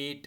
8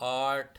8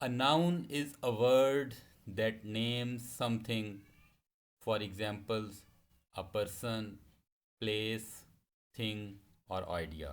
A noun is a word that names something, for examples, a person, place, thing or idea.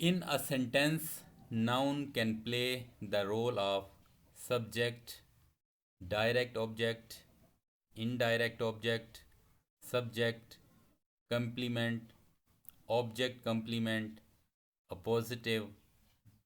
In a sentence, noun can play the role of subject, direct object, indirect object, subject, complement, object complement, appositive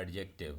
adjective۔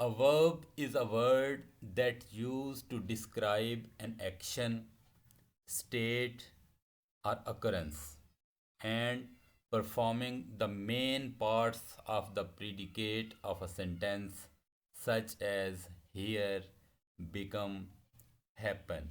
A verb is a word that used to describe an action, state or occurrence and performing the main parts of the predicate of a sentence such as hear, become, happen۔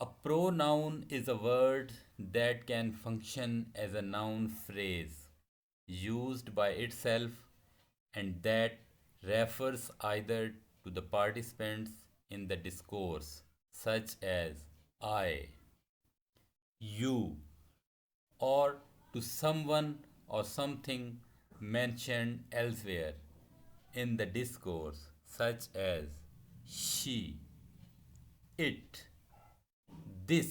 A pronoun is a word that can function as a noun phrase used by itself and that refers either to the participants in the discourse, such as I, you, or to someone or something mentioned elsewhere in the discourse, such as she, it, this۔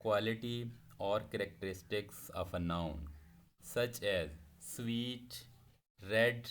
quality or characteristics of a noun such as sweet, red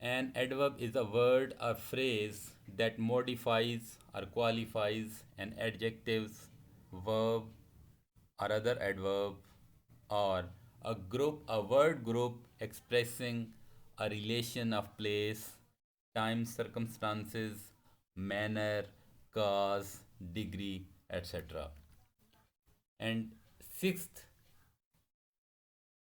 An adverb is a word or phrase that modifies or qualifies an adjective's verb or other adverb, or a word group expressing a relation of place, time, circumstances, manner, cause, degree, etc. And sixth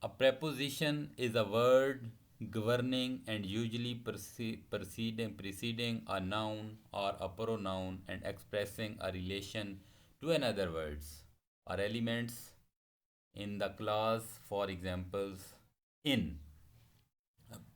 A preposition is a word governing and usually preceding a noun or a pronoun and expressing a relation to another words or elements in the class. For examples, in.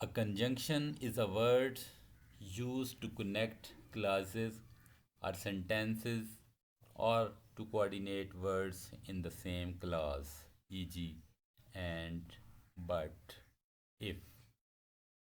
A conjunction is a word used to connect clauses or sentences or to coordinate words in the same clause, e.g. and, but. if.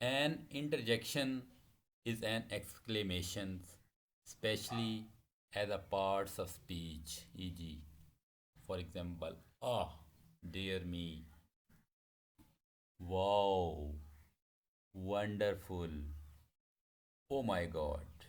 An interjection is an exclamation, especially as a parts of speech, e.g. for example, ah, dear me, wow, wonderful, oh my god.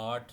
8